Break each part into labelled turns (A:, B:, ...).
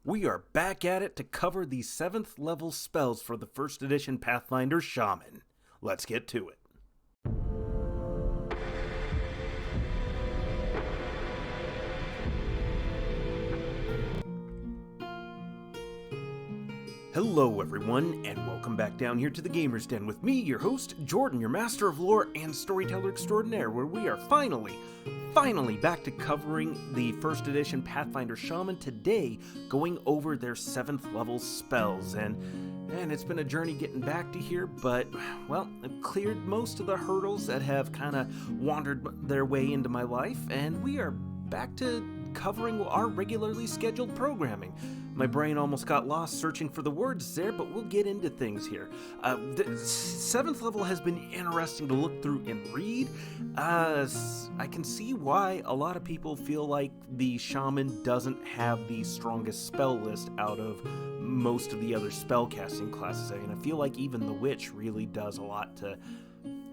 A: We are back at it to cover the 7th level spells for the 1st edition Pathfinder Shaman. Let's get to it. Hello everyone, and welcome back down here to the Gamer's Den with me, your host, Jordan, your master of lore and storyteller extraordinaire, where we are finally back to covering the 1st edition Pathfinder Shaman today, going over their 7th level spells, and it's been a journey getting back to here, but, well, I've cleared most of the hurdles that have kind of wandered their way into my life, and we are back to covering our regularly scheduled programming. My brain almost got lost searching for the words there, but we'll get into things here. The 7th level has been interesting to look through and read. I can see why a lot of people feel like the Shaman doesn't have the strongest spell list out of most of the other spellcasting classes. And I feel like even the Witch really does a lot to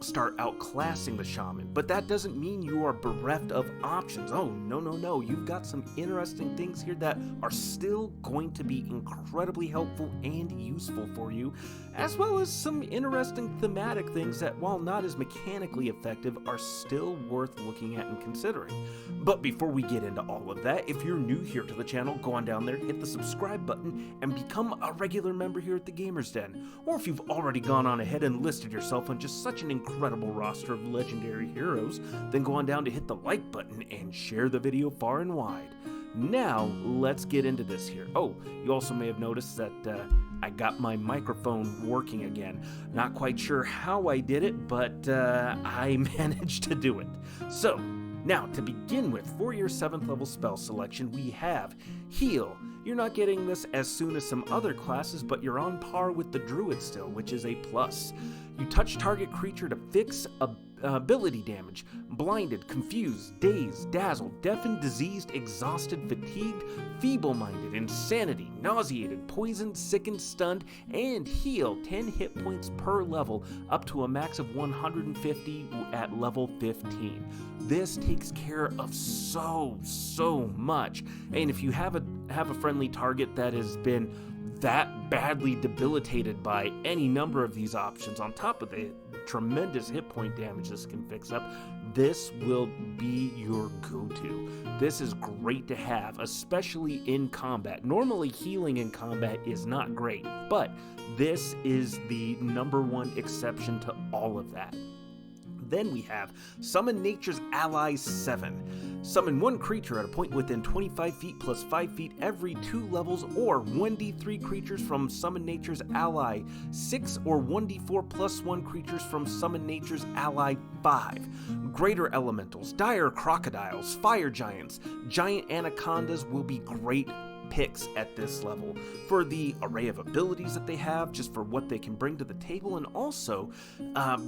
A: start outclassing the Shaman, but that doesn't mean you are bereft of options. Oh, no. You've got some interesting things here that are still going to be incredibly helpful and useful for you, as well as some interesting thematic things that, while not as mechanically effective, are still worth looking at and considering. But before we get into all of that, if you're new here to the channel, go on down there, hit the subscribe button, and become a regular member here at the Gamer's Den. Or if you've already gone on ahead and listed yourself on just such an incredible roster of legendary heroes, then go on down to hit the like button and share the video far and wide. Now, let's get into this here. Oh, you also may have noticed that I got my microphone working again. Not quite sure how I did it, but I managed to do it. So, now, to begin with, for your 7th level spell selection, we have Heal. You're not getting this as soon as some other classes, but you're on par with the Druid still, which is a plus. You touch target creature to fix ability damage. Blinded, confused, dazed, dazzled, deafened, diseased, exhausted, fatigued, feeble-minded, insanity, nauseated, poisoned, sickened, stunned, and heal 10 hit points per level up to a max of 150 at level 15. This takes care of so much. And if you have a friendly target that has been that badly debilitated by any number of these options, on top of the tremendous hit point damage this can fix up, this will be your go-to. This is great to have, especially in combat. Normally, healing in combat is not great, but this is the #1 exception to all of that. Then we have Summon Nature's Ally 7. Summon one creature at a point within 25 feet plus 5 feet every 2 levels, or 1d3 creatures from Summon Nature's Ally 6, or 1d4 plus 1 creatures from Summon Nature's Ally 5. Greater elementals, dire crocodiles, fire giants, giant anacondas will be great picks at this level for the array of abilities that they have, just for what they can bring to the table, and also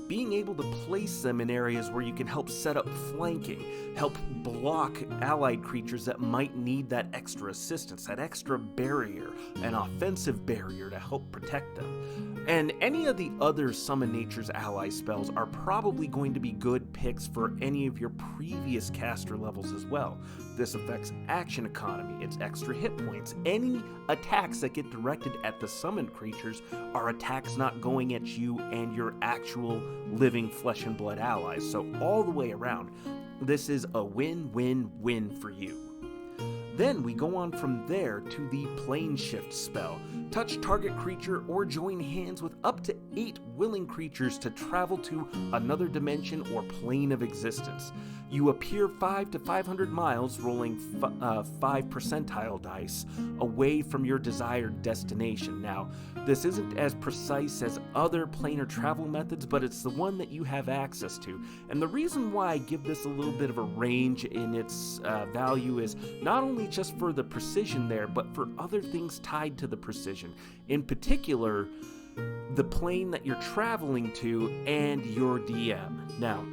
A: being able to place them in areas where you can help set up flanking, help block allied creatures that might need that extra assistance, that extra barrier, an offensive barrier to help protect them. And any of the other Summon Nature's Ally spells are probably going to be good picks for any of your previous caster levels as well. This affects action economy, its extra hit points. Any attacks that get directed at the summoned creatures are attacks not going at you and your actual living flesh and blood allies. So all the way around, this is a win-win-win for you. Then we go on from there to the Plane Shift spell. Touch target creature or join hands with up to 8 willing creatures to travel to another dimension or plane of existence. You appear 5 to 500 miles, rolling 5 percentile dice, away from your desired destination. Now, this isn't as precise as other planar travel methods, but it's the one that you have access to. And the reason why I give this a little bit of a range in its value is not only just for the precision there, but for other things tied to the precision. In particular, the plane that you're traveling to and your DM. Now,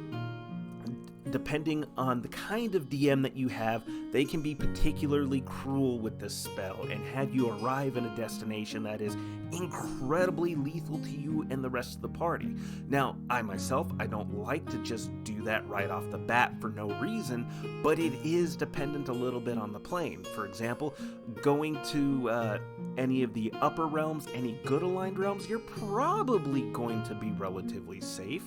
A: depending on the kind of DM that you have, they can be particularly cruel with this spell and have you arrive in a destination that is incredibly lethal to you and the rest of the party. Now, I myself, I don't like to just do that right off the bat for no reason, but it is dependent a little bit on the plane. For example, going to any of the upper realms, any good aligned realms, you're probably going to be relatively safe.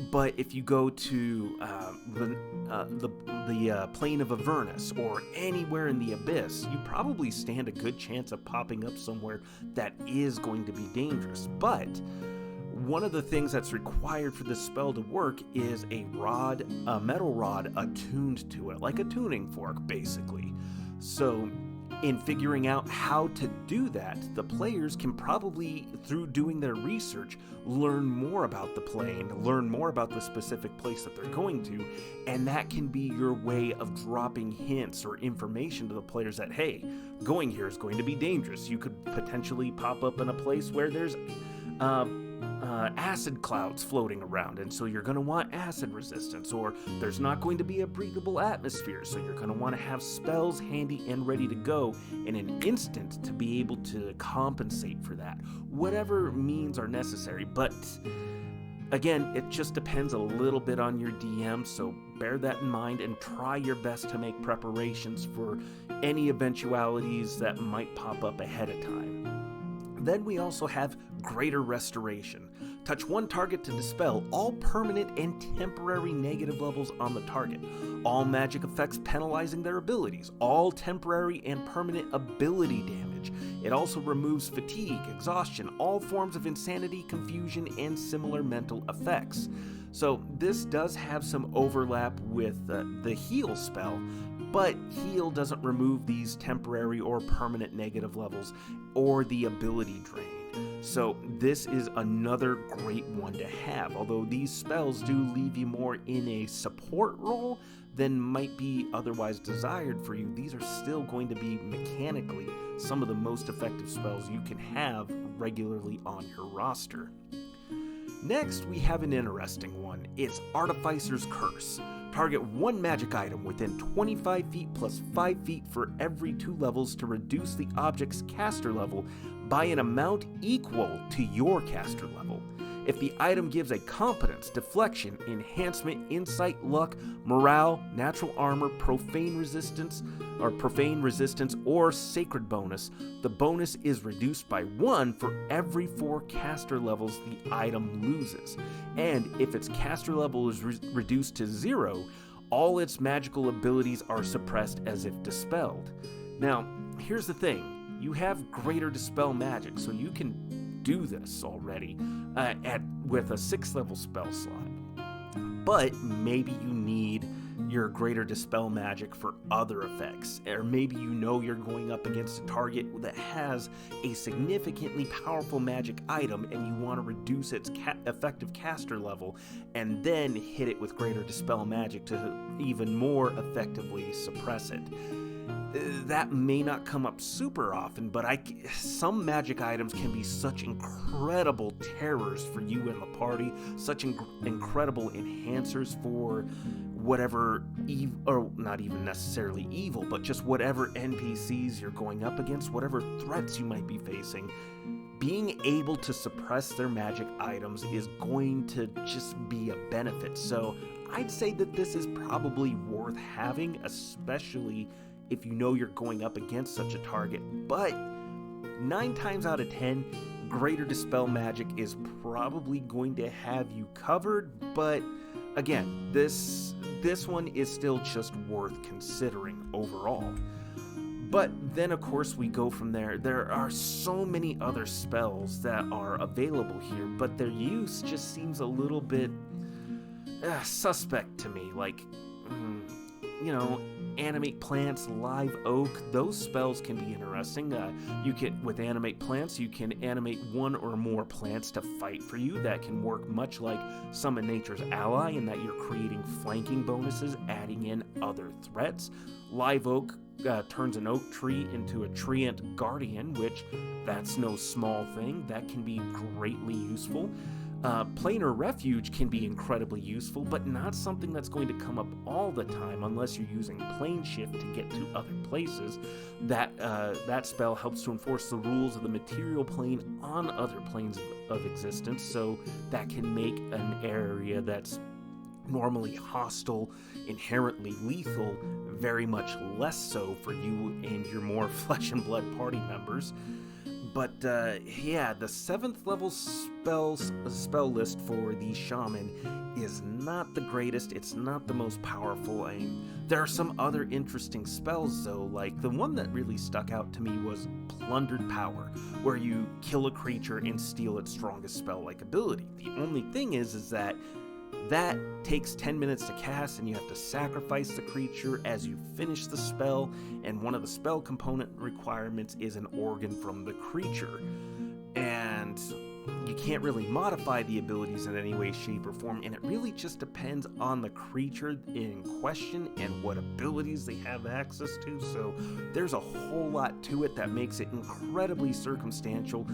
A: But if you go to the plane of Avernus or anywhere in the Abyss, you probably stand a good chance of popping up somewhere that is going to be dangerous. But one of the things that's required for this spell to work is a metal rod attuned to it, like a tuning fork, basically. So in figuring out how to do that, the players can probably, through doing their research, learn more about the plane, learn more about the specific place that they're going to, and that can be your way of dropping hints or information to the players that, hey, going here is going to be dangerous. You could potentially pop up in a place where there's acid clouds floating around, and so you're going to want acid resistance, or there's not going to be a breathable atmosphere, so you're going to want to have spells handy and ready to go in an instant to be able to compensate for that, whatever means are necessary. But again, it just depends a little bit on your DM, so bear that in mind and try your best to make preparations for any eventualities that might pop up ahead of time. Then we also have Greater Restoration. Touch one target to dispel all permanent and temporary negative levels on the target, all magic effects penalizing their abilities, all temporary and permanent ability damage. It also removes fatigue, exhaustion, all forms of insanity, confusion, and similar mental effects. So this does have some overlap with the heal spell, but heal doesn't remove these temporary or permanent negative levels or the ability drain. So this is another great one to have, although these spells do leave you more in a support role than might be otherwise desired for you. These are still going to be mechanically some of the most effective spells you can have regularly on your roster. Next, we have an interesting one. It's Artificer's Curse. Target one magic item within 25 feet plus 5 feet for every 2 levels to reduce the object's caster level by an amount equal to your caster level. If the item gives a competence, deflection, enhancement, insight, luck, morale, natural armor, profane resistance, or sacred bonus, the bonus is reduced by 1 for every 4 caster levels the item loses. And if its caster level is reduced to 0, all its magical abilities are suppressed as if dispelled. Now, here's the thing. You have greater dispel magic, so you can do this already with a 6th level spell slot. But maybe you need your greater dispel magic for other effects, or maybe you know you're going up against a target that has a significantly powerful magic item and you want to reduce its effective caster level and then hit it with greater dispel magic to even more effectively suppress it. That may not come up super often, but some magic items can be such incredible terrors for you and the party, such incredible enhancers for whatever or not even necessarily evil, but just whatever NPCs you're going up against, whatever threats you might be facing. Being able to suppress their magic items is going to just be a benefit. So I'd say that this is probably worth having, especially if you know you're going up against such a target. But 9 times out of 10, greater dispel magic is probably going to have you covered. But again, this one is still just worth considering overall. But then, of course, we go from there. There are so many other spells that are available here, but their use just seems a little bit suspect to me. Like, animate plants, live oak, those spells can be interesting. With animate plants, you can animate 1 or more plants to fight for you. That can work much like Summon Nature's Ally in that you're creating flanking bonuses, adding in other threats. Live oak turns an oak tree into a treant guardian, which that's no small thing. That can be greatly useful. Planar refuge can be incredibly useful, but not something that's going to come up all the time unless you're using plane shift to get to other places. That spell helps to enforce the rules of the material plane on other planes of existence, so that can make an area that's normally hostile, inherently lethal, very much less so for you and your more flesh and blood party members. But yeah, the 7th level spell list for the Shaman is not the greatest. It's not the most powerful. I mean, there are some other interesting spells though, like the one that really stuck out to me was Plundered Power, where you kill a creature and steal its strongest spell-like ability. The only thing is that takes 10 minutes to cast, and you have to sacrifice the creature as you finish the spell, and one of the spell component requirements is an organ from the creature. And you can't really modify the abilities in any way, shape, or form, and it really just depends on the creature in question and what abilities they have access to, so there's a whole lot to it that makes it incredibly circumstantial.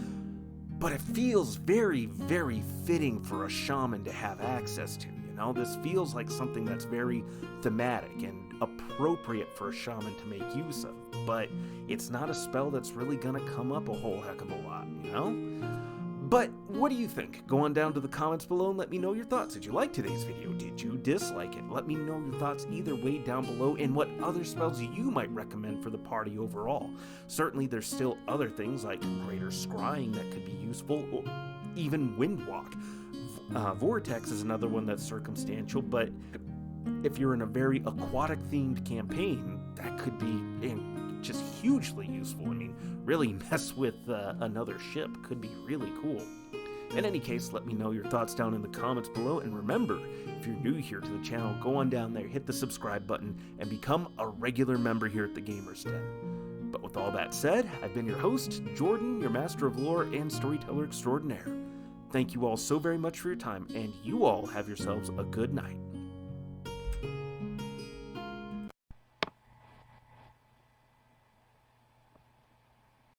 A: But it feels very, very fitting for a shaman to have access to, you know? This feels like something that's very thematic and appropriate for a shaman to make use of. But it's not a spell that's really gonna come up a whole heck of a lot, you know? But what do you think? Go on down to the comments below and let me know your thoughts. Did you like today's video? Did you dislike it? Let me know your thoughts either way down below, and what other spells you might recommend for the party overall. Certainly there's still other things like Greater Scrying that could be useful, or even Windwalk. Vortex is another one that's circumstantial, but if you're in a very aquatic themed campaign, that could be just hugely useful. I mean, really mess with another ship could be really cool. In any case, let me know your thoughts down in the comments below, and remember, if you're new here to the channel, go on down there, hit the subscribe button, and become a regular member here at the Gamers Den. But with all that said, I've been your host, Jordan, your Master of Lore and Storyteller Extraordinaire. Thank you all so very much for your time, and you all have yourselves a good night.